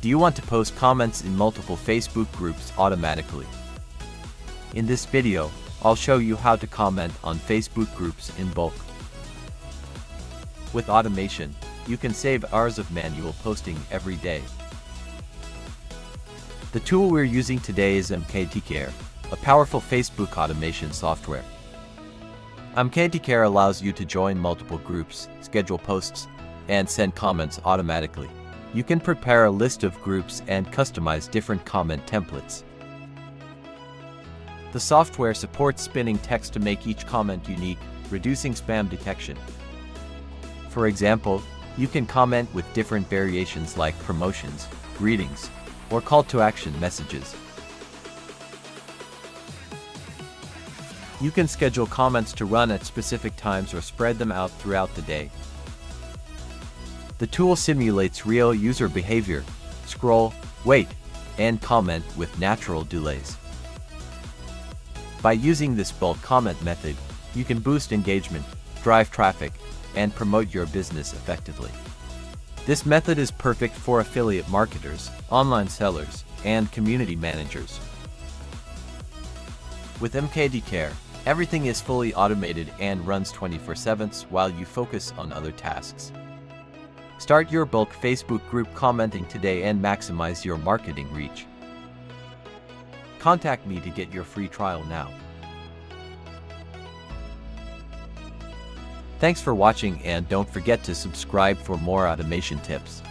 Do you want to post comments in multiple Facebook groups automatically? In this video, I'll show you how to comment on Facebook groups in bulk. With automation, you can save hours of manual posting every day. The tool we're using today is MKTCare, a powerful Facebook automation software. MKTCare allows you to join multiple groups, schedule posts, and send comments automatically. You can prepare a list of groups and customize different comment templates. The software supports spinning text to make each comment unique, reducing spam detection. For example, you can comment with different variations like promotions, greetings, or call to action messages. You can schedule comments to run at specific times or spread them out throughout the day. The tool simulates real user behavior, scroll, wait, and comment with natural delays. By using this bulk comment method, you can boost engagement, drive traffic, and promote your business effectively. This method is perfect for affiliate marketers, online sellers, and community managers. With MKTCare, everything is fully automated and runs 24/7 while you focus on other tasks. Start your bulk Facebook group commenting today and maximize your marketing reach. Contact me to get your free trial now. Thanks for watching, and don't forget to subscribe for more automation tips.